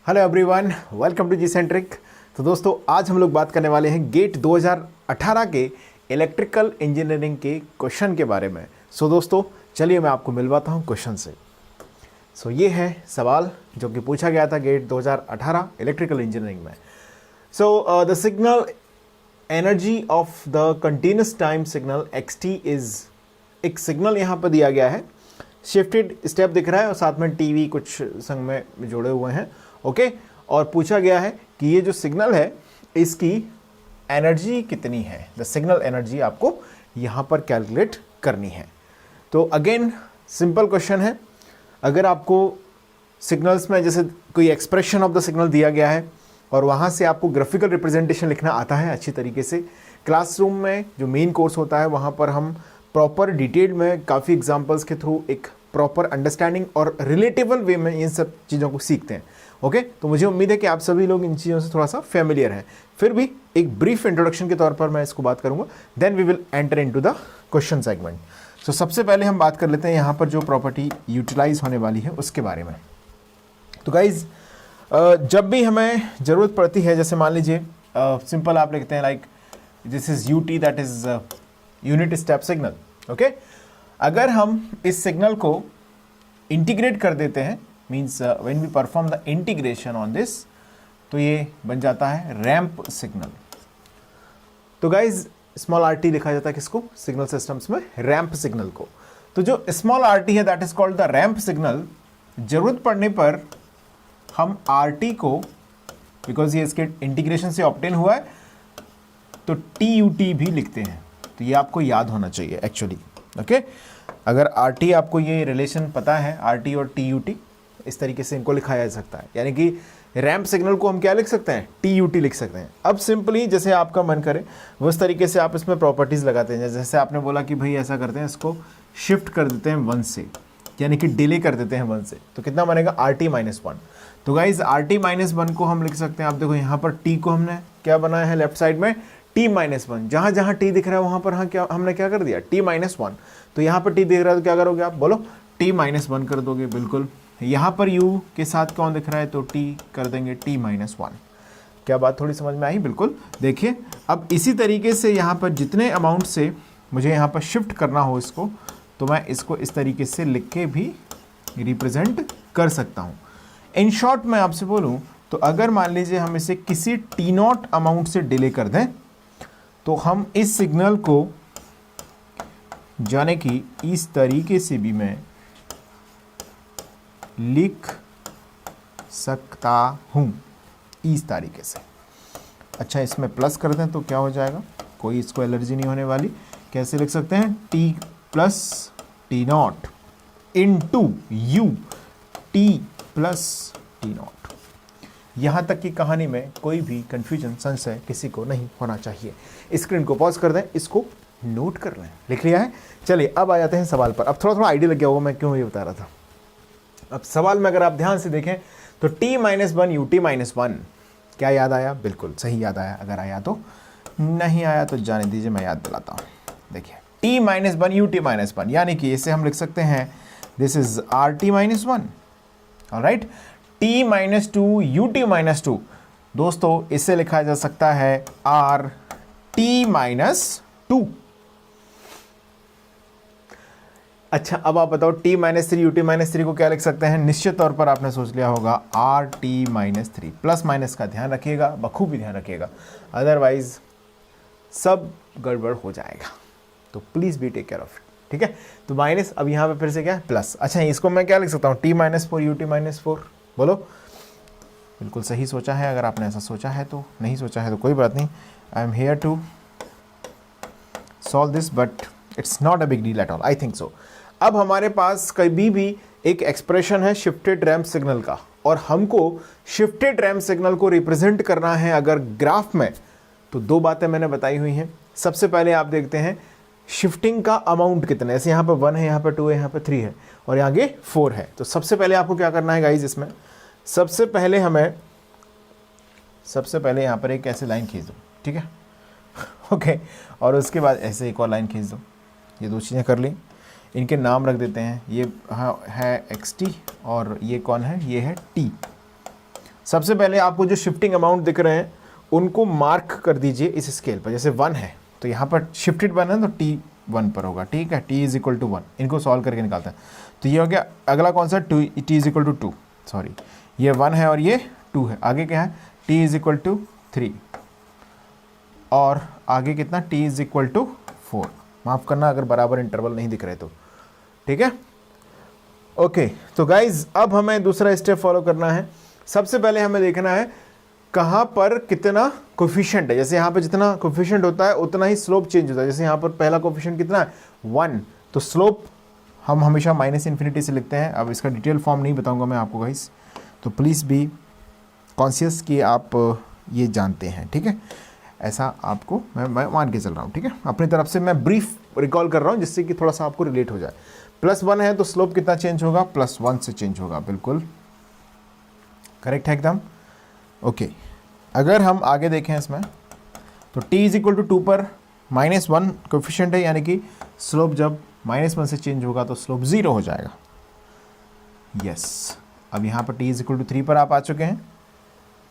Hello everyone, welcome to G centric. तो दोस्तों, आज हम लोग बात करने वाले हैं गेट 2018 के इलेक्ट्रिकल इंजीनियरिंग के क्वेश्चन के बारे में। दोस्तों, चलिए मैं आपको मिलवाता हूं क्वेश्चन से। ये है सवाल जो कि पूछा गया था गेट 2018 इलेक्ट्रिकल इंजीनियरिंग में। The signal energy of the continuous time signal xt is, एक सिग्नल यहाँ पर दिया गया है, शिफ्टेड स्टेप दिख रहा है और साथ में टीवी कुछ संग में जोड़े हुए हैं। ओके, और पूछा गया है कि ये जो सिग्नल है इसकी एनर्जी कितनी है। द सिग्नल एनर्जी आपको यहाँ पर कैलकुलेट करनी है। तो अगेन सिंपल क्वेश्चन है। अगर आपको सिग्नल्स में जैसे कोई एक्सप्रेशन ऑफ द सिग्नल दिया गया है और वहाँ से आपको ग्राफिकल रिप्रेजेंटेशन लिखना आता है अच्छी तरीके से, क्लासरूम में जो मेन कोर्स होता है वहाँ पर हम प्रॉपर डिटेल में काफ़ी एग्जांपल्स के थ्रू एक प्रॉपर अंडरस्टैंडिंग और रिलेटेबल वे में इन सब चीज़ों को सीखते हैं। ओके, तो मुझे उम्मीद है कि आप सभी लोग इन चीज़ों से थोड़ा सा फेमिलियर हैं। फिर भी एक ब्रीफ इंट्रोडक्शन के तौर पर मैं इसको बात करूंगा, then we will enter into the question segment. सबसे पहले हम बात कर लेते हैं यहाँ पर जो प्रॉपर्टी यूटिलाइज होने वाली है उसके बारे में। तो गाइज, जब भी हमें ज़रूरत पड़ती है, जैसे मान लीजिए सिंपल आप लिखते हैं like this is UT, that is unit step signal. Okay, अगर हम इस सिग्नल को इंटीग्रेट कर देते हैं, means when we perform the integration on this, तो ये बन जाता है रैंप सिग्नल। तो गाइज, स्मॉल RT लिखा जाता है किसको? सिग्नल सिस्टम्स में रैंप सिग्नल को। तो जो स्मॉल RT है that is called the ramp signal. जरूरत पड़ने पर हम RT को, बिकॉज ये इसके इंटीग्रेशन से ऑब्टेन हुआ है, तो TUT भी लिखते हैं। तो ये आपको याद होना चाहिए एक्चुअली। ओके, अगर RT आपको ये रिलेशन पता है, RT और TUT, इस तरीके से इनको लिखा जा सकता है। यानी कि रैंप सिग्नल को हम क्या लिख सकते हैं? TUT लिख सकते हैं। अब सिंपली जैसे आपका मन करे उस तरीके से आप इसमें प्रॉपर्टीज़ लगाते हैं। जैसे आपने बोला कि भाई ऐसा करते हैं, इसको शिफ्ट कर देते हैं 1 से, यानी कि डिले कर देते हैं 1 से, तो कितना बनेगा? RT-1। तो गाइज RT-1 को हम लिख सकते हैं। आप देखो यहाँ पर T को हमने क्या बनाया है लेफ्ट साइड में? T-1। जहाँ जहाँ T दिख रहा है वहाँ पर हमने क्या कर दिया? T-1। तो यहाँ पर T दिख रहा है तो क्या करोगे आप? बोलो, T-1 कर दोगे। बिल्कुल। यहाँ पर U के साथ कौन दिख रहा है? तो T कर देंगे T-1। क्या बात थोड़ी समझ में आई? बिल्कुल। देखिए, अब इसी तरीके से यहाँ पर जितने अमाउंट से मुझे यहाँ पर शिफ्ट करना हो इसको, तो मैं इसको इस तरीके से लिख के भी रिप्रेजेंट कर सकता हूँ। इन शॉर्ट मैं आपसे बोलूँ तो अगर मान लीजिए हम इसे किसी T0 अमाउंट से डिले कर दें, तो हम इस सिग्नल को जाने की इस तरीके से भी मैं लिख सकता हूं, इस तरीके से। अच्छा, इसमें प्लस कर दें तो क्या हो जाएगा? कोई इसको एलर्जी नहीं होने वाली। कैसे लिख सकते हैं? T+T0 into U T+T0। यहाँ तक की कहानी में कोई भी कंफ्यूजन, संशय किसी को नहीं होना चाहिए। स्क्रीन को पॉज कर दें, इसको नोट कर लें। लिख लिया है? चलिए अब आ जाते हैं सवाल पर। अब थोड़ा थोड़ा आइडिया लग गया होगा मैं क्यों ये बता रहा था। अब सवाल में अगर आप ध्यान से देखें तो T-1 UT-1, क्या याद आया? बिल्कुल सही याद आया। अगर आया तो, नहीं आया तो जाने दीजिए, मैं याद दिलाता हूँ। देखिए, T-1 UT-1, यानी कि इसे हम लिख सकते हैं this is RT-1। Alright, T-2 UT-2, दोस्तों इसे लिखा जा सकता है RT-2। अच्छा, अब आप बताओ T-3 UT-3 को क्या लिख सकते हैं? निश्चित तौर पर आपने सोच लिया होगा RT-3। प्लस माइनस का ध्यान रखिएगा, बखूबी ध्यान रखिएगा, अदरवाइज सब गड़बड़ हो जाएगा। तो please be take care of it. ठीक है, तो माइनस, अब यहाँ पे फिर से क्या है? प्लस। अच्छा, इसको मैं क्या लिख सकता हूँ? T-4 UT-4। बोलो, बिल्कुल सही सोचा है। अगर आपने ऐसा सोचा है तो, नहीं सोचा है तो कोई बात नहीं, I am here to solve this, but it's not a big deal at all, I think so. अब हमारे पास कभी भी एक एक्सप्रेशन है शिफ्टेड रैंप सिग्नल का, और हमको शिफ्टेड रैंप सिग्नल को रिप्रेजेंट करना है अगर ग्राफ में, तो दो बातें मैंने बताई हुई हैं। सबसे पहले आप देखते हैं शिफ्टिंग का अमाउंट कितना है। ऐसे यहाँ पर 1 है, यहाँ पर 2 है, यहाँ पर 3 है और आगे 4 है। तो सबसे पहले आपको क्या करना है गाइज? इसमें सबसे पहले यहाँ पर एक ऐसे लाइन खींच दो। ठीक है, ओके, और उसके बाद ऐसे एक और लाइन खींच दो। ये दो चीज़ें कर ली, इनके नाम रख देते हैं। ये है xt और ये कौन है? ये है t। सबसे पहले आपको जो शिफ्टिंग अमाउंट दिख रहे हैं उनको मार्क कर दीजिए इस स्केल पर। जैसे 1 है तो यहाँ पर शिफ्टेड 1 है तो टी 1 पर होगा, ठीक है। टी इज इक्वल टू 1, इनको सॉल्व करके निकालते हैं। तो ये हो गया। अगला कौन सा, T is equal to 2, sorry ये 1 है और ये 2 है। आगे क्या है, टी इज इक्वल टू 3 और आगे कितना, टी इज इक्वल टू 4। माफ़ करना अगर बराबर इंटरवल नहीं दिख रहे तो, ठीक है। ओके तो गाइज अब हमें दूसरा स्टेप फॉलो करना है। सबसे पहले हमें देखना है कहाँ पर कितना कोफिशिएंट है। जैसे यहाँ पे जितना कोफिशिएंट होता है उतना ही स्लोप चेंज होता है। जैसे यहाँ पर पहला कोफिशिएंट कितना है, 1, तो स्लोप हम हमेशा -इन्फिनिटी से लिखते हैं। अब इसका डिटेल फॉर्म नहीं बताऊंगा मैं आपको गाइस, तो प्लीज़ बी कॉन्शियस कि आप ये जानते हैं, ठीक है। ऐसा आपको मैं मान के चल रहा हूँ, ठीक है। अपनी तरफ से मैं ब्रीफ रिकॉल कर रहा हूँ जिससे कि थोड़ा सा आपको रिलेट हो जाए। +1 है तो स्लोप कितना चेंज होगा, +1 से चेंज होगा, बिल्कुल करेक्ट है एकदम। ओके अगर हम आगे देखें इसमें तो t इज इक्वल टू 2 पर -1 कोफिशिएंट है, यानी कि स्लोप जब -1 से चेंज होगा तो स्लोप 0 हो जाएगा। यस अब यहाँ पर t इज इक्वल टू 3 पर आप आ चुके हैं,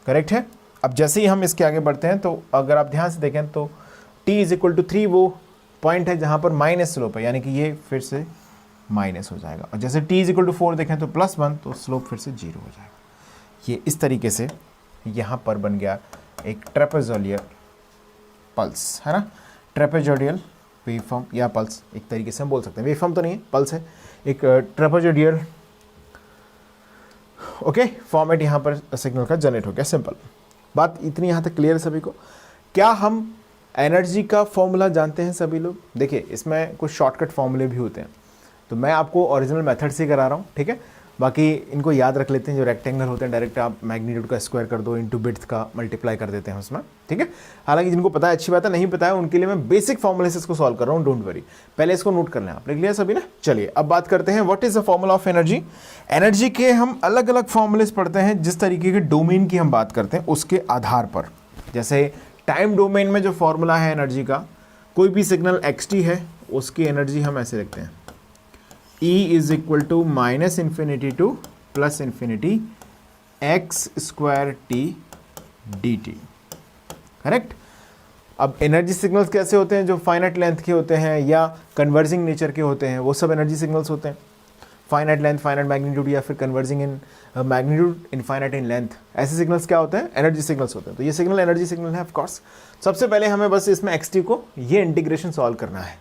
करेक्ट है। अब जैसे ही हम इसके आगे बढ़ते हैं तो अगर आप ध्यान से देखें तो t इज इक्वल टू 3 वो पॉइंट है जहाँ पर माइनस स्लोप है, यानी कि ये फिर से माइनस हो जाएगा। और जैसे t इज इक्वल टू 4 देखें तो +1 तो स्लोप फिर से 0 हो जाएगा। ये इस तरीके से यहाँ पर बन गया एक ट्रेपेजोइडल पल्स, है ना। ट्रेपेजोइडल वेवफॉर्म या पल्स एक तरीके से हम बोल सकते हैं, वेवफॉर्म तो नहीं है, पल्स है। एक ट्रेपेजोइडल ओके फॉर्मेट यहाँ पर सिग्नल का जनरेट हो गया। सिंपल बात इतनी यहाँ तक क्लियर है सभी को। क्या हम एनर्जी का फॉर्मूला जानते हैं सभी लोग? देखिए इसमें कुछ शॉर्टकट फॉर्मूले भी होते हैं, तो मैं आपको ओरिजिनल मेथड से करा रहा हूँ, ठीक है। बाकी इनको याद रख लेते हैं, जो रेक्टेंगल होते हैं डायरेक्ट आप मैग्नीट्यूड का स्क्वायर कर दो इंटू बिड्थ का मल्टीप्लाई कर देते हैं उसमें, ठीक है। हालांकि जिनको पता है अच्छी बात है, नहीं पता है उनके लिए मैं बेसिक फॉर्मूले से इसको सॉल्व कर रहा हूँ, डोंट वरी। पहले इसको नोट कर लें, आप लिख लिया सभी ना। चलिए अब बात करते हैं what is the formula of energy. Energy के हम अलग अलग फॉर्मूलेस पढ़ते हैं जिस तरीके के डोमेन की हम बात करते हैं उसके आधार पर। जैसे टाइम डोमेन में जो फॉर्मूला है एनर्जी का, कोई भी सिग्नल xt है उसकी एनर्जी हम ऐसे लिखते हैं, E is equal to -infinity to +infinity x² t dt, correct. अब एनर्जी सिग्नल्स कैसे होते हैं, जो फाइनाइट लेंथ के होते हैं या कन्वर्जिंग नेचर के होते हैं, वो सब एनर्जी सिग्नल्स होते हैं। फाइनाइट लेंथ, फाइनाइट मैग्नीट्यूड या फिर converging in magnitude, infinite in length, ऐसे सिग्नल्स क्या होते हैं, एनर्जी सिग्नल्स होते हैं। तो ये सिग्नल एनर्जी सिग्नल है ऑफ कोर्स। सबसे पहले हमें बस इसमें xt को ये इंटीग्रेशन सॉल्व करना है।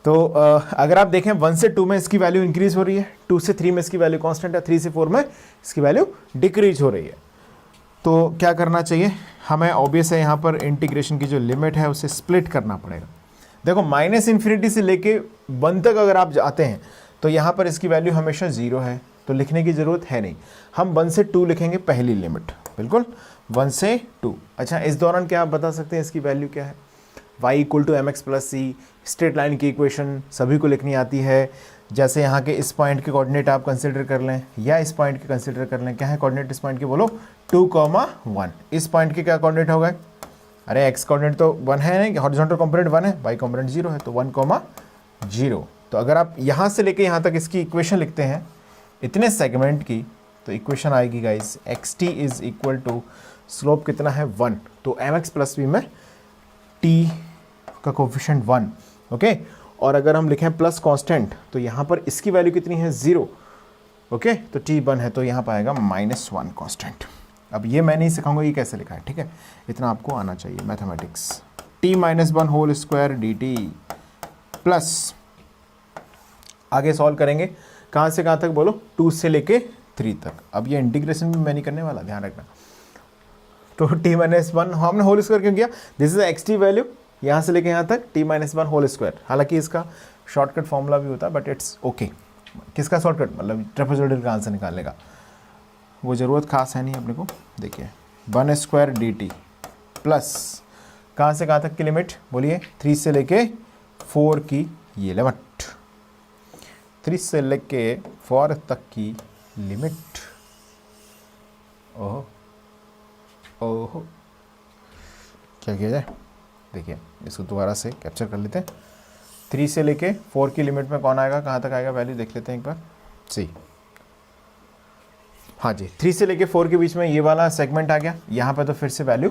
तो अगर आप देखें 1 से 2 में इसकी वैल्यू इंक्रीज हो रही है, 2 से 3 में इसकी वैल्यू कांस्टेंट है, 3 से 4 में इसकी वैल्यू डिक्रीज हो रही है। तो क्या करना चाहिए हमें, ऑब्वियस है यहाँ पर इंटीग्रेशन की जो लिमिट है उसे स्प्लिट करना पड़ेगा। देखो -इन्फिनिटी से लेके 1 तक अगर आप जाते हैं तो यहाँ पर इसकी वैल्यू हमेशा 0 है, तो लिखने की ज़रूरत है नहीं। हम 1 से 2 लिखेंगे पहली लिमिट, बिल्कुल 1 से 2। अच्छा इस दौरान क्या आप बता सकते हैं इसकी वैल्यू क्या है, y equal to mx plus C, straight line की इक्वेशन सभी को लिखनी आती है। जैसे यहाँ के इस पॉइंट के कोऑर्डिनेट आप कंसिडर कर लें या इस पॉइंट के कंसिडर कर लें, क्या है कोऑर्डिनेट इस पॉइंट के, बोलो 2,1। इस पॉइंट के क्या कोऑर्डिनेट हो गए, अरे x कोऑर्डिनेट तो 1 है नहीं, हॉरिजॉन्टल कंपोनेंट 1 है, y कंपोनेंट 0 है, तो 1,0। तो अगर आप यहाँ से लेके यहाँ तक इसकी इक्वेशन लिखते हैं इतने सेगमेंट की, तो इक्वेशन आएगी guys xt is equal to slope कितना है 1, तो mx प्लस v में t का कोफिशिएंट 1, ओके। और अगर हम लिखें प्लस कांस्टेंट तो यहाँ पर इसकी वैल्यू कितनी है 0, ओके। तो t 1 है तो यहाँ पाएगा -1 कांस्टेंट। अब ये मैं नहीं सिखाऊंगा ये कैसे लिखा है, ठीक है, इतना आपको आना चाहिए mathematics. t -1 whole square dt plus, आगे सॉल्व करेंगे कहाँ से कहाँ तक, बोलो 2 से लेके 3 तक। अब ये इंटीग्रेशन भी मैं नहीं करने वाला, ध्यान रखना। तो t-1 हमने होल स्क्वायर क्यों किया, दिस इज xt वैल्यू, यहाँ से लेके यहाँ तक t-1 होल स्क्वायर। हालांकि इसका शॉर्टकट फॉर्मूला भी होता है बट इट्स ओके। किसका शॉर्टकट, मतलब ट्रेपेजोइडल का आंसर निकालने का, वो ज़रूरत खास है नहीं अपने को। देखिए 1² dt प्लस कहाँ से कहाँ तक की लिमिट बोलिए, 3 से लेके 4 की ये लिमिट, 3 से लेके 4 तक की लिमिट। ओहो ओहो, क्या किया जाए, देखिए इसको दोबारा से कैप्चर कर लेते हैं। 3 से लेके 4 की लिमिट में कौन आएगा, कहाँ तक आएगा वैल्यू देख लेते हैं एक बार। सी हाँ जी, 3 से लेके 4 के बीच में ये वाला सेगमेंट आ गया। यहाँ पे तो फिर से वैल्यू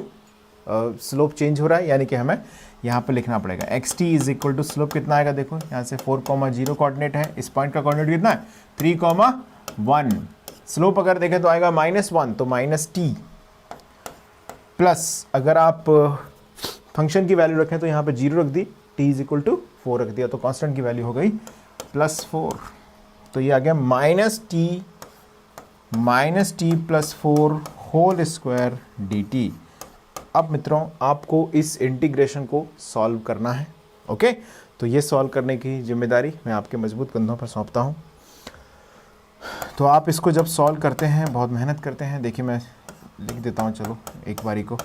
स्लोप चेंज हो रहा है, यानी कि हमें यहाँ पे लिखना पड़ेगा X T is equal to slope कितना आएगा, देखो यहाँ से 4,0 कोऑर्डिनेट है, इस पॉइंट का कोऑर्डिनेट कितना है 3,1। स्लोप अगर देखें तो आएगा -1, तो माइनस टी प्लस, अगर आप फंक्शन की वैल्यू रखें तो यहाँ पे 0 रख दी, टी इज इक्वल टू 4 रख दिया, तो कांस्टेंट की वैल्यू हो गई +4। तो ये आ गया -t plus 4 whole square dt। अब मित्रों आपको इस इंटीग्रेशन को सॉल्व करना है। ओके, तो ये सॉल्व करने की जिम्मेदारी मैं आपके मजबूत कंधों पर सौंपता हूँ। तो आप इसको जब सॉल्व करते हैं, बहुत मेहनत करते हैं, देखिए मैं लिख देता हूँ, चलो एक बारी को,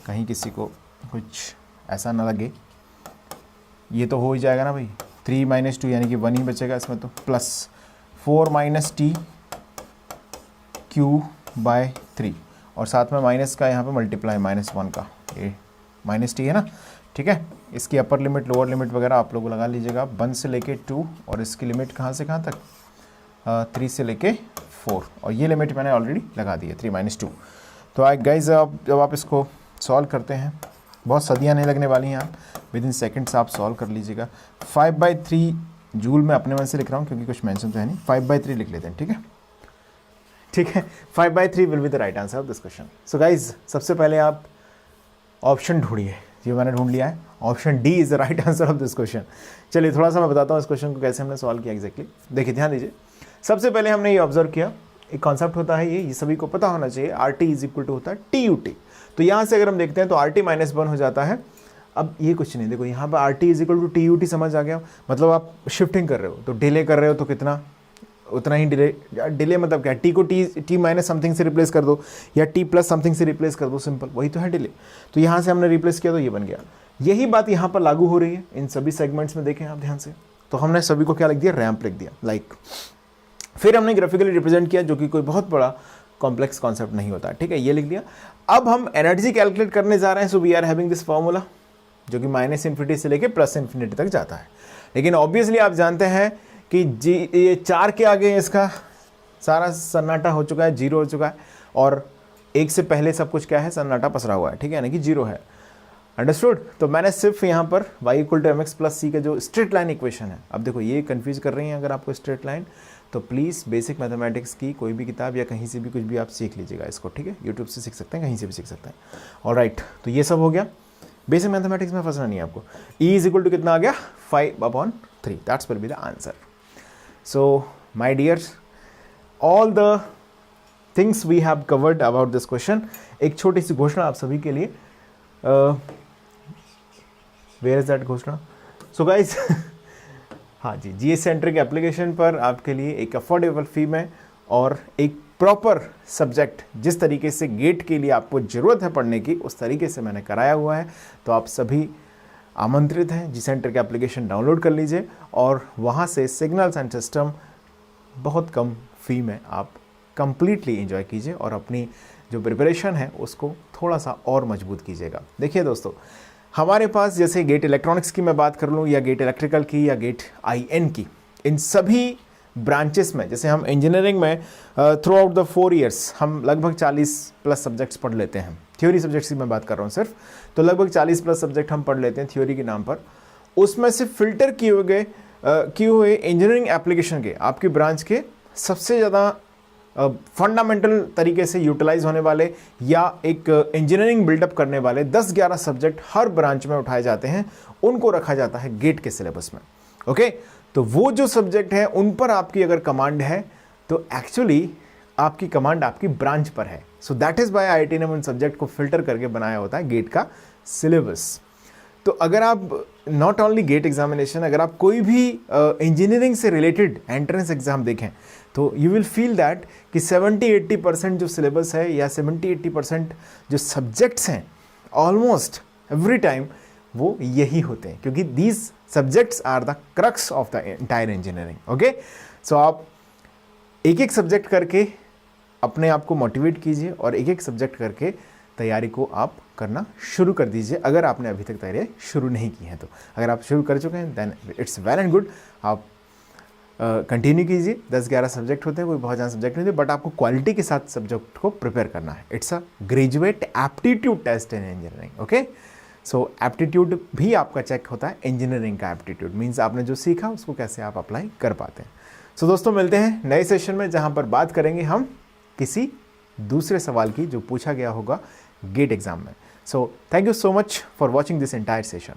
कहीं किसी को कुछ ऐसा ना लगे। ये तो हो ही जाएगा ना भाई, 3 - 2 यानी कि 1 ही बचेगा इसमें, तो प्लस 4 - t q/3 और साथ में माइनस का यहाँ पे मल्टीप्लाई -1 का, ये -t है ना, ठीक है। इसकी अपर लिमिट लोअर लिमिट वगैरह आप लोग लगा लीजिएगा, 1 से लेके 2, और इसकी लिमिट कहाँ से कहाँ तक 3 से लेके 4, और ये लिमिट मैंने ऑलरेडी लगा दी है 3 - 2। तो गाइज जब आप इसको सॉल्व करते हैं, बहुत सदियाँ नहीं लगने वाली हैं, आप विद इन सेकेंड्स आप सॉल्व कर लीजिएगा। 5/3 जूल में अपने मन से लिख रहा हूँ क्योंकि कुछ मेंशन तो है नहीं, 5/3 लिख लेते हैं, ठीक है, ठीक है। 5/3 will be the right answer of this question. So guys सबसे पहले आप ऑप्शन ढूंढिए, ये मैंने ढूंढ लिया है, option D is the right answer of this question. चलिए थोड़ा सा मैं बताता हूँ इस क्वेश्चन को कैसे हमने सॉल्व किया एग्जैक्टली। देखिए ध्यान दीजिए, सबसे पहले हमने ये ऑब्जर्व किया, एक कॉन्सेप्ट होता है ये सभी को पता होना चाहिए, RT इज इक्वल टू होता है TUT। तो यहाँ से अगर हम देखते हैं तो RT -1 हो जाता है। अब ये कुछ नहीं, देखो यहाँ पर RT is equal to TUT समझ आ गया, मतलब आप शिफ्टिंग कर रहे हो तो डिले कर रहे हो तो कितना, उतना ही डिले मतलब क्या, टी को टी माइनस समथिंग से रिप्लेस कर दो या टी प्लस समथिंग से रिप्लेस कर दो, सिंपल वही तो है डिले। तो यहाँ से हमने रिप्लेस किया तो ये बन गया। यही बात यहाँ पर लागू हो रही है इन सभी सेगमेंट्स में, देखें आप ध्यान से। तो हमने सभी को क्या लिख दिया, रैंप लिख दिया, लाइक। फिर हमने ग्राफिकली रिप्रेजेंट किया, जो कि कोई बहुत बड़ा कॉम्प्लेक्स कॉन्सेप्ट नहीं होता, ठीक है, ये लिख दिया। अब हम एनर्जी कैलकुलेट करने जा रहे हैं, so we are having this formula जो कि -इन्फिनिटी से लेके +इन्फिनिटी तक जाता है। लेकिन ऑब्वियसली आप जानते हैं कि ये 4 के आगे इसका सारा सन्नाटा हो चुका है, 0 हो चुका है, और 1 से पहले सब कुछ क्या है, सन्नाटा पसरा हुआ है, ठीक है, यानी कि 0 है। अंडरस्टूड। तो मैंने सिर्फ यहाँ पर y = mx + c का जो स्ट्रेट लाइन इक्वेशन है, अब देखो ये कंफ्यूज कर रही है अगर आपको स्ट्रेट लाइन, तो प्लीज़ बेसिक मैथमेटिक्स की कोई भी किताब या कहीं से भी कुछ भी आप सीख लीजिएगा इसको, ठीक है, यूट्यूब से सीख सकते हैं, कहीं से भी सीख सकते हैं। ऑलराइट, तो ये सब हो गया, बेसिक मैथमेटिक्स में फंसना नहीं है आपको। E = कितना आ गया, 5/3, that's will be the answer. So my dears, all the things we have covered about this question. एक छोटी सी घोषणा आप सभी के लिए, where is that घोषणा? So guys हाँ जी, GS सेंट्रिक एप्लीकेशन पर आपके लिए एक अफोर्डेबल फी में और एक प्रॉपर सब्जेक्ट जिस तरीके से गेट के लिए आपको ज़रूरत है पढ़ने की, उस तरीके से मैंने कराया हुआ है। तो आप सभी आमंत्रित हैं, जी सेंटर का एप्लीकेशन डाउनलोड कर लीजिए और वहाँ से सिग्नल्स एंड सिस्टम बहुत कम फी में आप कंप्लीटली एंजॉय कीजिए और अपनी जो प्रिपरेशन है उसको थोड़ा सा और मजबूत कीजिएगा। देखिए दोस्तों, हमारे पास जैसे गेट इलेक्ट्रॉनिक्स की मैं बात कर लूँ या गेट इलेक्ट्रिकल की या गेट IN की, इन सभी ब्रांचेस में, जैसे हम इंजीनियरिंग में थ्रू आउट द 4 ईयर्स हम लगभग 40+ सब्जेक्ट्स पढ़ लेते हैं। थ्योरी सब्जेक्ट्स की मैं बात कर रहा हूँ सिर्फ, तो लगभग 40+ सब्जेक्ट हम पढ़ लेते हैं थ्योरी के नाम पर। उसमें से फिल्टर किए हुए इंजीनियरिंग एप्लीकेशन के आपकी ब्रांच के सबसे ज़्यादा फंडामेंटल तरीके से यूटिलाइज होने वाले या एक इंजीनियरिंग बिल्डअप करने वाले 10-11 सब्जेक्ट हर ब्रांच में उठाए जाते हैं, उनको रखा जाता है गेट के सिलेबस में। ओके, तो वो जो सब्जेक्ट है उन पर आपकी अगर कमांड है तो एक्चुअली आपकी कमांड आपकी ब्रांच पर है। So that is by IIT ने उन सब्जेक्ट को फिल्टर करके बनाया होता है गेट का सिलेबस। तो अगर आप नॉट ओनली गेट एग्जामिनेशन, अगर आप कोई भी इंजीनियरिंग से रिलेटेड एंट्रेंस एग्जाम देखें तो यू विल फील दैट कि 70-80% जो सिलेबस है या 70-80% जो सब्जेक्ट्स हैं ऑलमोस्ट एवरी टाइम वो यही होते हैं, क्योंकि these subjects are the crux of the entire engineering. Okay, so आप एक एक सब्जेक्ट करके अपने आप को मोटिवेट कीजिए और एक एक सब्जेक्ट करके तैयारी को आप करना शुरू कर दीजिए, अगर आपने अभी तक तैयारी शुरू नहीं की है तो। अगर आप शुरू कर चुके हैं then it's well and good, आप कंटिन्यू कीजिए। 10-11 सब्जेक्ट होते हैं, कोई बहुत ज़्यादा सब्जेक्ट नहीं होते, बट आपको क्वालिटी के साथ सब्जेक्ट को प्रिपेयर करना है। It's a graduate aptitude test in engineering. Okay, so aptitude भी आपका चेक होता है। इंजीनियरिंग का एप्टीट्यूड मीन्स आपने जो सीखा उसको कैसे आप अप्लाई कर पाते हैं। सो दोस्तों मिलते हैं नए सेशन में, जहाँ पर बात करेंगे हम किसी दूसरे सवाल की जो पूछा गया होगा गेट एग्जाम में। So thank you so much for watching this entire session.